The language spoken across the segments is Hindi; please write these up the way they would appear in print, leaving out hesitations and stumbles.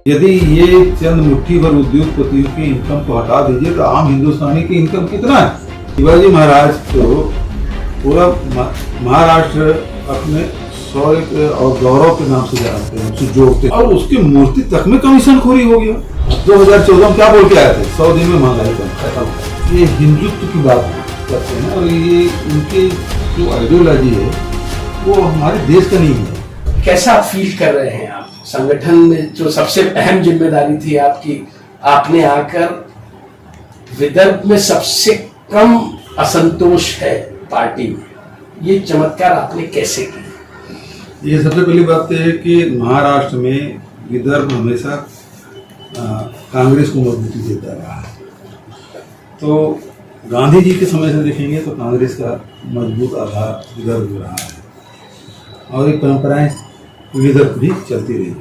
यदि ये चंद मुट्ठी भर उद्योगपतियों की इनकम को हटा दीजिए तो आम हिंदुस्तानी की इनकम कितना है? शिवाजी महाराज तो पूरा महाराष्ट्र अपने शौर्य और गौरव के नाम से जानते हैं, उससे जोड़ते हैं, और उसकी मूर्ति तक में कमीशनखोरी हो गया। 2014 में क्या बोल के आए थे? 100 दिन में महंगाई कम। ये हिंदुत्व की बात करते हैं और ये इनकी जो आइडियोलॉजी है वो हमारे देश का नहीं है। कैसा फील कर रहे हैं आप? संगठन में जो सबसे अहम जिम्मेदारी थी आपकी, आपने आकर विदर्भ में सबसे कम असंतोष है पार्टी में, ये चमत्कार आपने कैसे किया? ये सबसे पहली बात तो है कि महाराष्ट्र में विदर्भ हमेशा कांग्रेस को मजबूती देता रहा है। तो गांधी जी के समय से देखेंगे तो कांग्रेस का मजबूत आधार विदर्भ रहा है और ये परंपराएं विदर्भ भी चलती रही।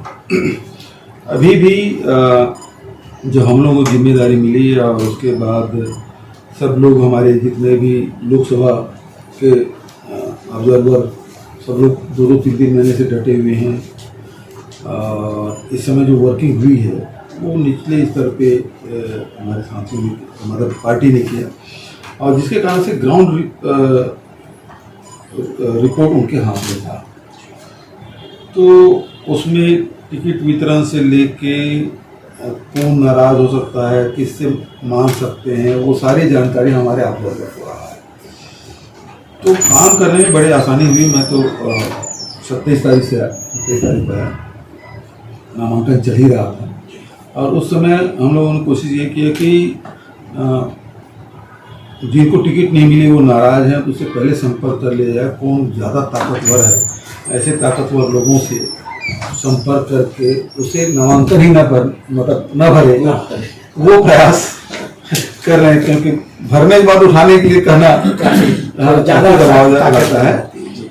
अभी भी जो हम लोगों को जिम्मेदारी मिली और उसके बाद सब लोग, हमारे जितने भी लोकसभा के ऑब्जर्वर, सब लोग 2-3 महीने से डटे हुए हैं। इस समय जो वर्किंग हुई है वो निचले स्तर पे हमारे साथियों ने, हमारी पार्टी ने किया और जिसके कारण से ग्राउंड रिपोर्ट उनके हाथ में था। तो उसमें टिकट वितरण से लेके कौन नाराज हो सकता है, किससे मांग सकते हैं, वो सारी जानकारी हमारे ऑब्जर्वर को रहा है। तो काम करने में बड़ी आसानी हुई। मैं तो 27 तारीख पर नामांकन चल ही रहा था और उस समय हम लोगों ने कोशिश ये की कि जिनको टिकट नहीं मिली वो नाराज हैं तो उससे पहले संपर्क कर लिया जाए, कौन ज़्यादा ताकतवर है, ऐसे ताकतवर लोगों से संपर्क करके उसे नामांकन ही न भरे वो प्रयास कर रहे हैं, क्योंकि भरने के बाद उठाने के लिए कहना ज़्यादा दबाव लगता है।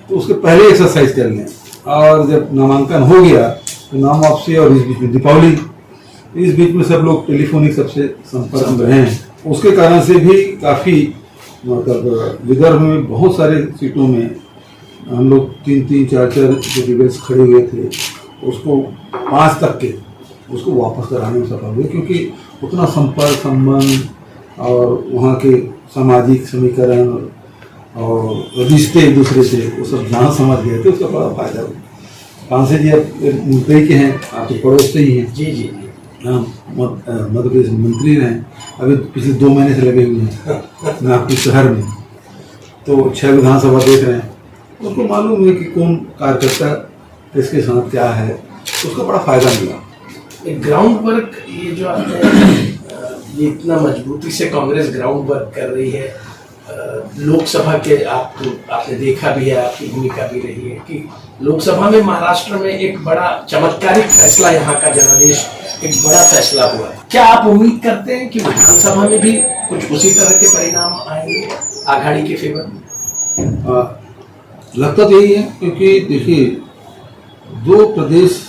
तो उसके पहले एक्सरसाइज कर लें और जब नामांकन हो गया तो नाम वापसी और इस बीच में दीपावली, इस बीच में सब लोग टेलीफोनिक सबसे संपर्क में रहे हैं। उसके कारण से भी काफ़ी मतलब विदर्भ में बहुत सारे सीटों में हम लोग 3-3, 4-4 जो डिबेट्स खड़े हुए थे उसको 5 तक के उसको वापस कराने में सफल हुए, क्योंकि उतना संपर्क, संबंध और वहाँ के सामाजिक समीकरण और रिश्ते एक दूसरे से वो सब जान समझ गए थे, उसका बड़ा फायदा हुआ। कांसे जी अब मुंबई के हैं, आपके पड़ोस से ही हैं। जी जी हाँ, मध्य प्रदेश मंत्री रहे, अभी पिछले 2 महीने से लगे हुए हैं नागपुर शहर में। तो 6 विधानसभा देख रहे हैं, उसको मालूम है कि कौन कार्यकर्ता किसके साथ क्या है, उसका बड़ा फायदा मिला। ग्राउंड वर्क, ये जो ये इतना मजबूती से कांग्रेस ग्राउंड वर्क कर रही है, लोकसभा के आपने देखा भी है, आपकी भूमिका भी रही है कि लोकसभा में महाराष्ट्र में एक बड़ा चमत्कारिक फैसला, यहाँ का जनादेश एक बड़ा फैसला हुआ है। क्या आप उम्मीद करते हैं कि विधानसभा में भी कुछ उसी तरह के परिणाम आएंगे आघाड़ी के फेवर में? लगता तो यही है, क्योंकि देखिए 2 प्रदेश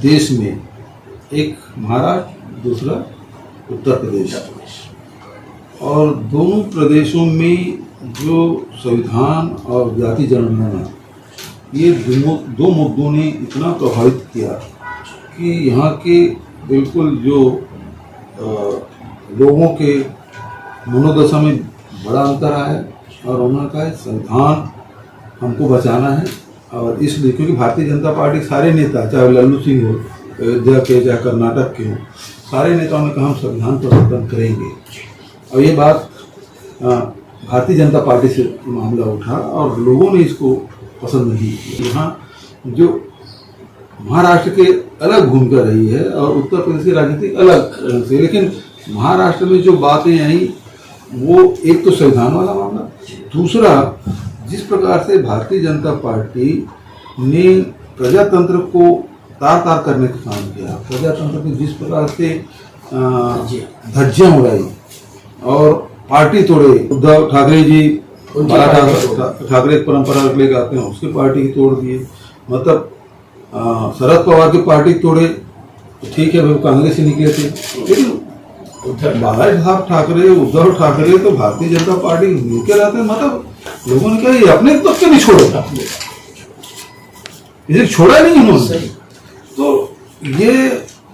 देश में, एक महाराष्ट्र, दूसरा उत्तर प्रदेश, और दोनों प्रदेशों में जो संविधान और जाति जनगणना, ये दो मुद्दों ने इतना प्रभावित किया कि यहाँ के बिल्कुल जो लोगों के मनोदशा में बड़ा अंतर आया है और उन्होंने कहा संविधान हमको बचाना है। और इसलिए क्योंकि भारतीय जनता पार्टी सारे नेता, चाहे लल्लू सिंह हो, अयोध्या के, चाहे कर्नाटक के हो, सारे नेताओं ने कहा हम संविधान परिवर्तन करेंगे। और ये बात भारतीय जनता पार्टी से मामला उठा और लोगों ने इसको पसंद नहीं किया। यहाँ जो महाराष्ट्र के अलग भूमिका रही है और उत्तर प्रदेश की राजनीति अलग से, लेकिन महाराष्ट्र में जो बातें आई वो एक तो संविधान वाला मामला, दूसरा जिस प्रकार से भारतीय जनता पार्टी ने प्रजातंत्र को तार-तार करने का काम किया, प्रजातंत्र को जिस प्रकार से धज्जियां उड़ाई और पार्टी तोड़े, उद्धव ठाकरे जी ठाकरे परंपरा लेकर आते हैं, उसकी पार्टी की तोड़ दिए, मतलब शरद पवार की पार्टी तोड़े, तो ठीक है, वो कांग्रेस से निकले थे, लेकिन बाला साहब ठाकरे, उद्धव ठाकरे तो भारतीय जनता पार्टी मिलकर रहते हैं। मतलब लोगों ने कहा ये अपने तब के नहीं छोड़ेगा, इसे छोड़ा नहीं उन्होंने। तो ये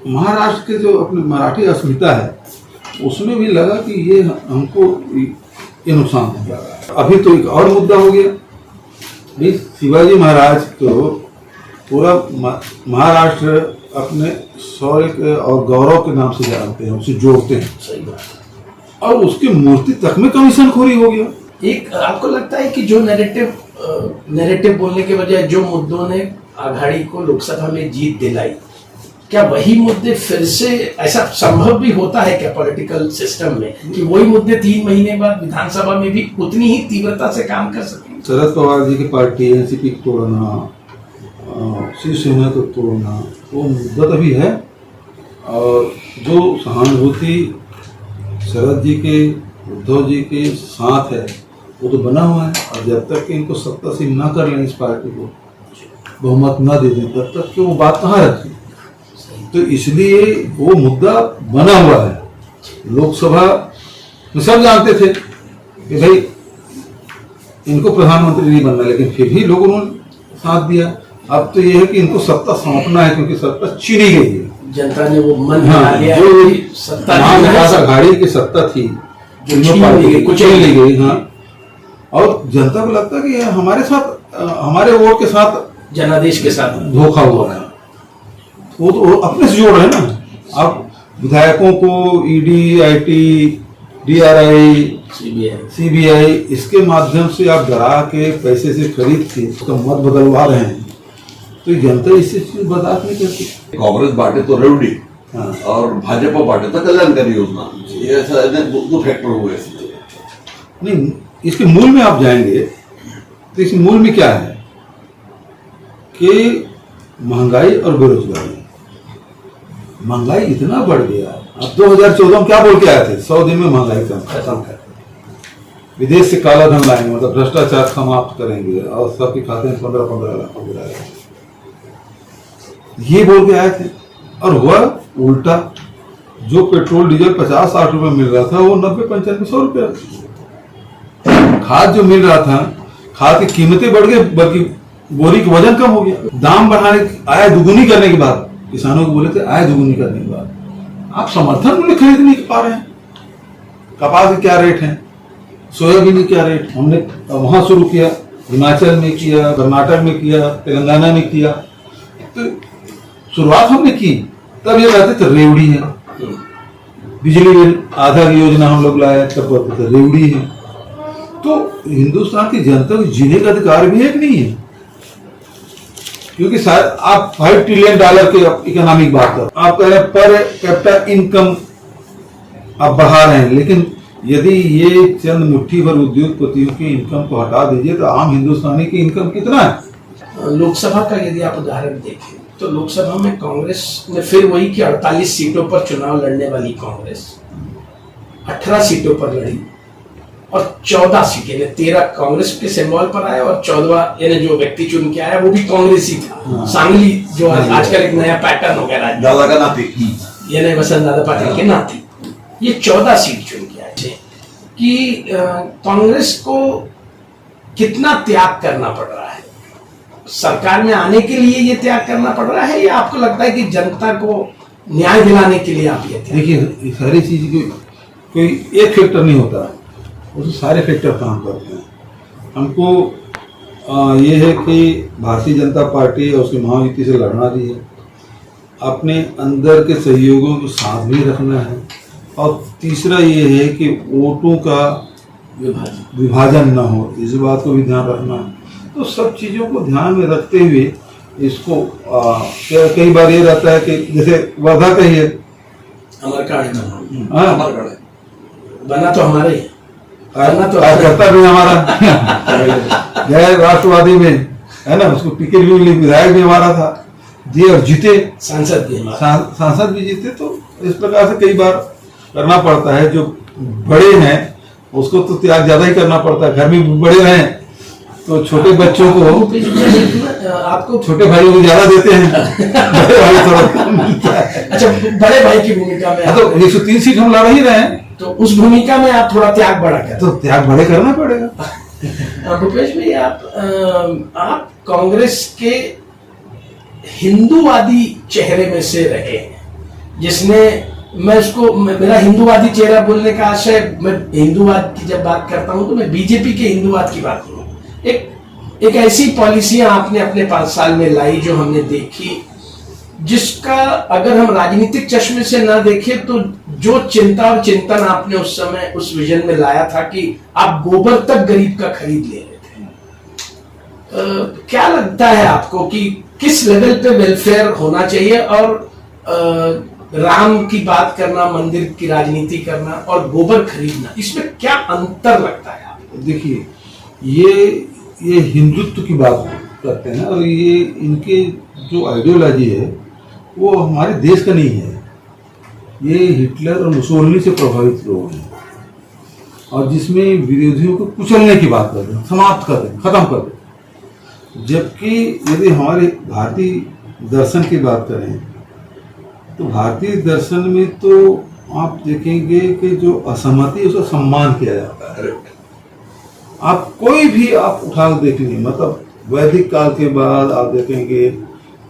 महाराष्ट्र के जो अपने मराठी अस्मिता है उसमें भी लगा कि ये हमको ये नुकसान होगा। अभी तो एक और मुद्दा हो गया भाई, शिवाजी महाराज तो पूरा महाराष्ट्र अपने शौर्य के और गौरव के नाम से जानते हैं, उसे जोड़ते हैं। सही बात। और उसकी मूर्ति तक में कमीशन खोरी हो गया। एक आपको लगता है कि जो नैरेटिव बोलने के बजाय जो मुद्दों ने आघाड़ी को लोकसभा में जीत दिलाई, क्या वही मुद्दे फिर से, ऐसा संभव भी होता है क्या पॉलिटिकल सिस्टम में कि वही मुद्दे 3 महीने बाद विधानसभा में भी उतनी ही तीव्रता से काम कर सकें? शरद पवार जी की पार्टी एनसीपी को तोड़ना, शिवसेना को तोड़ना, वो मुद्दा तभी है। और जो सहानुभूति शरद जी के, उद्धव जी के साथ है वो तो बना हुआ है। और जब तक कि इनको सत्ता से न कर लें, इस पार्टी को बहुमत न दे दें, तब तक कि वो बात कहाँ रखें। तो इसलिए वो मुद्दा बना हुआ है। लोकसभा में सब जानते थे कि भाई इनको प्रधानमंत्री नहीं बनना, लेकिन फिर भी लोगों ने साथ दिया। अब तो ये है कि इनको सत्ता सौंपना है, क्योंकि सत्ता छीनी गई है। जनता ने वो मन बना लिया जो कि सत्ता आघाड़ी की सत्ता थी जो छीन ली गई। हाँ, और जनता को लगता है कि हमारे साथ, हमारे वोट के साथ, जनादेश के साथ धोखा हुआ है। वो तो अपने से जोड़ रहे हैं ना। अब विधायकों को ईडी, आईटी, डीआरआई, सीबीआई इसके माध्यम से आप डरा के पैसे से खरीद के उसका मत बदलवा रहे हैं, तो जनता इससे बर्दाश्त नहीं करती। कांग्रेस बांटे तो रेवड़ी, हाँ। और भाजपा बांटे तो कल्याणकारी योजना। ये ऐसा दो फैक्टर हुए। नहीं, इसके मूल में आप जाएंगे तो इस मूल में क्या है कि महंगाई और बेरोजगारी। महंगाई इतना बढ़ गया। अब 2014 में क्या बोल के आए थे, 100 दिन में महंगाई खत्म कर, विदेश से काला धन लाएंगे, मतलब भ्रष्टाचार समाप्त करेंगे और सबके खाते में 15-15 लाख हो जाएगा, ये बोल के आए थे। और हुआ उल्टा। जो पेट्रोल डीजल 50-60 रुपए मिल रहा था वो 90-95-100 रुपये। खाद जो मिल रहा था, खाद की कीमतें बढ़ गई, बल्कि बोरी का वजन कम हो गया। दाम बढ़ाने, आय दुगुनी करने के बाद, किसानों को बोले थे आय दुगुनी करने के बाद आप समर्थन मूल्य खरीद नहीं पा रहे हैं। कपास के क्या रेट है, सोयाबीन के क्या रेट। हमने वहां शुरू किया, हिमाचल में किया, कर्नाटक में किया, तेलंगाना में किया। तो शुरुआत हमने की, तब ये कहते थे रेवड़ी है। बिजली बिल आधा की योजना हम लोग लाए, तब कहते थे रेवड़ी है। तो हिंदुस्तान की जनता को जीने का अधिकार भी एक नहीं है, क्योंकि शायद आप $5 ट्रिलियन के इकोनॉमिक बात कर, आप कह रहे हैं पर कैपिटा इनकम आप बढ़ा रहे हैं, लेकिन यदि ये चंद मुट्ठी भर उद्योगपतियों की इनकम को हटा दीजिए तो आम हिंदुस्तानी की इनकम कितना है। लोकसभा का यदि आप उदाहरण देखें तो लोकसभा में कांग्रेस ने फिर वही कि 48 सीटों पर चुनाव लड़ने वाली कांग्रेस 18 सीटों पर लड़ी और 14 सीटें, 13 कांग्रेस के सिंबल पर आए और 14 यानी जो व्यक्ति चुन के आया वो भी कांग्रेस ही था। सांगली जो आजकल एक नया पैटर्न हो गया, दादा का नाती, यानी वसंत दादा पाटिल के नाती, ये 14 सीट चुन के आए थे। कि कांग्रेस को कितना त्याग करना पड़ रहा है सरकार में आने के लिए, ये त्याग करना पड़ रहा है, या आपको लगता है कि जनता को न्याय दिलाने के लिए आप ये देखिए, सारी चीज कोई एक फैक्टर नहीं होता, उसमें सारे फैक्टर काम करते हैं। हमको ये है कि भारतीय जनता पार्टी और उसकी महायुति से लड़ना भी है, अपने अंदर के सहयोगों को साथ भी रखना है, और तीसरा ये है कि वोटों का विभाजन न हो, इस बात को भी ध्यान रखना है। तो सब चीज़ों को ध्यान में रखते हुए इसको कई बार ये रहता है कि जैसे वर्धा का ही है, अमरकांड अमरगढ़ बना तो हमारे कार्यकर्ता भी हमारा गैर राष्ट्रवादी में है ना, उसको टिकट भी मिली, विधायक भी हमारा था जी, और जीते, सांसद भी जीते। तो इस प्रकार से कई बार करना पड़ता है। जो बड़े हैं उसको तो त्याग ज्यादा ही करना पड़ता है। घर में बड़े रहें तो छोटे बच्चों को, आपको छोटे भाइयों को ज्यादा देते हैं, बड़े भाई थोड़ा कम मिलता है। अच्छा, बड़े भाई की भूमिका में तो 103 सीट हम लड़ ही रहे हैं, तो उस भूमिका में आप थोड़ा त्याग बढ़ा कर, तो त्याग बड़े करना पड़ेगा। भूपेश भाई, आप कांग्रेस के हिंदूवादी चेहरे में से रहे हैं, जिसने मेरा हिंदूवादी चेहरा बोलने का आशय, मैं हिंदूवाद की जब बात करता हूं तो मैं बीजेपी के हिंदूवाद की बात करूं। एक ऐसी पॉलिसियां आपने अपने 5 साल में लाई जो हमने देखी, जिसका अगर हम राजनीतिक चश्मे से ना देखें तो जो चिंता और चिंतन आपने उस समय उस विजन में लाया था कि आप गोबर तक गरीब का खरीद ले रहे थे, क्या लगता है आपको कि किस लेवल पे वेलफेयर होना चाहिए और राम की बात करना, मंदिर की राजनीति करना और गोबर खरीदना, इसमें क्या अंतर लगता है आपको? देखिए, ये हिंदुत्व की बात करते हैं और ये इनके जो आइडियोलॉजी है वो हमारे देश का नहीं है। ये हिटलर और मुसोलिनी से प्रभावित लोग हैं और जिसमें विरोधियों को कुचलने की बात कर रहे हैं, समाप्त कर रहे हैं, खत्म कर रहे हैं। जबकि यदि हमारे भारतीय दर्शन की बात करें तो भारतीय दर्शन में तो आप देखेंगे कि जो असहमति है उसका सम्मान किया जाता है। आप कोई भी आप उठा देख लीजिए, मतलब वैदिक काल के बाद आप देखेंगे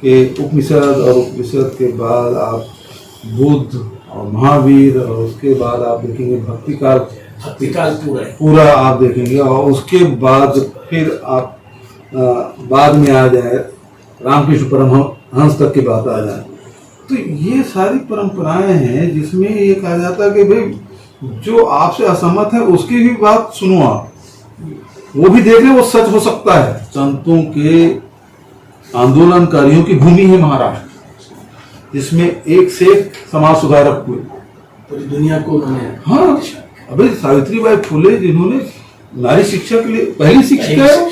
कि उपनिषद के बाद आप बुद्ध और महावीर, और उसके बाद आप देखेंगे भक्ति काल पूरा आप देखेंगे, और उसके बाद फिर आप बाद में आ जाए रामकृष्ण परमहंस तक की बात आ जाए, तो ये सारी परंपराएं हैं जिसमें ये कहा जाता है कि भाई जो आपसे असहमत है उसकी भी बात सुनो, आप वो भी देख ले, वो सच हो सकता है। संतों के आंदोलनकारियों की भूमि है महाराष्ट्र, जिसमें एक से एक समाज सुधारक हुए, पूरी दुनिया को उन्होंने, हाँ, अभी सावित्रीबाई फुले जिन्होंने नारी शिक्षा के लिए पहली शिक्षिका है,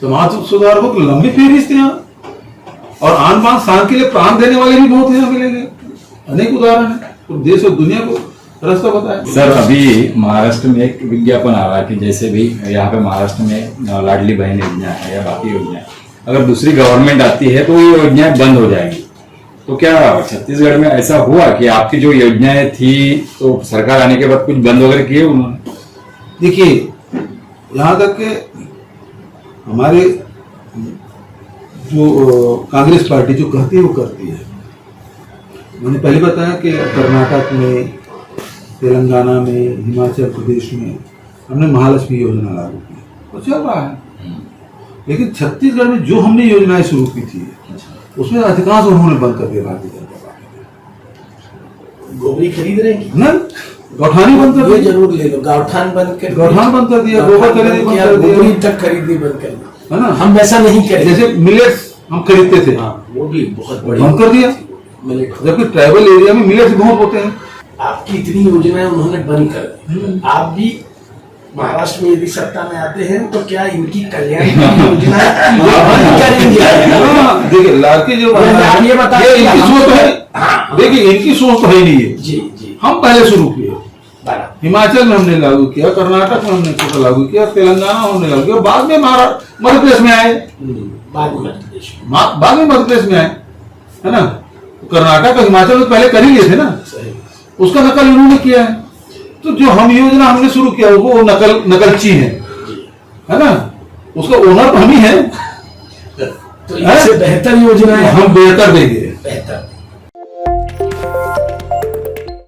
समाज सुधारकों की लंबी फहरिस्त है यहाँ, और आन बान शान के लिए प्राण देने वाले भी बहुत हैं, मिलेंगे अनेक उदाहरण है, तो देश और दुनिया को रास्ता बताया। सर, अभी महाराष्ट्र में एक विज्ञापन आ रहा है कि जैसे भी यहाँ पे महाराष्ट्र में लाडली बहन योजना है या बाकी योजना, अगर दूसरी गवर्नमेंट आती है तो ये योजनाएं बंद हो जाएंगी। तो क्या छत्तीसगढ़ में ऐसा हुआ कि आपकी जो योजनाएं थी तो सरकार आने के बाद कुछ बंद वगैरह किए उन्होंने? देखिए, यहाँ तक के हमारे जो कांग्रेस पार्टी जो कहती है वो करती है। मैंने पहले बताया कि कर्नाटक में, तेलंगाना में, हिमाचल प्रदेश में हमने महालक्ष्मी योजना लागू की, वो चल रहा है। लेकिन छत्तीसगढ़ में जो हमने योजनाएं शुरू की थी उसमें अधिकांश उन्होंने बंद कर दिया भारतीय जनता पार्टी। गोबरी खरीद रहे हैं ना, गौठानी बंद कर दिया, जरूर ले लो, गौठान बंद कर दिया, गोबर खरीदी बंद कर दिया, गोबरी तक खरीदी बंद कर दी, है ना। हम वैसा नहीं करें, जैसे मिलेट्स हम खरीदते थे, वो भी बहुत बड़ी बंद कर दिया, मिलेट, जबकि ट्राइबल एरिया में मिलेट्स बहुत होते हैं। आपकी इतनी योजनाएं उन्होंने बंद कर दी, आप भी महाराष्ट्र में यदि सत्ता में आते हैं तो क्या इनकी कल्याण की योजनाएं बंद करेंगे? हाँ, देखिए लाड़की जो आप ये बताइए, इनकी सोच तो है, देखिए इनकी सोच तो है नहीं है। जी जी, हम पहले शुरू किए, बराबर, हिमाचल में हमने लागू किया, कर्नाटक में हमने लागू किया, तेलंगाना में हमने लागू किया, बाद में मध्य प्रदेश में आए, बाद में मध्य प्रदेश में, बाद में मध्य प्रदेश में आए, है ना। कर्नाटक और हिमाचल में पहले कर ही लिए थे ना, उसका नकल इन्होंने किया है। तो जो हम योजना हमने शुरू किया वो नकलची है ना, उसका ओनर हम ही है, तो इससे बेहतर योजना है, हम बेहतर देंगे। बेहतर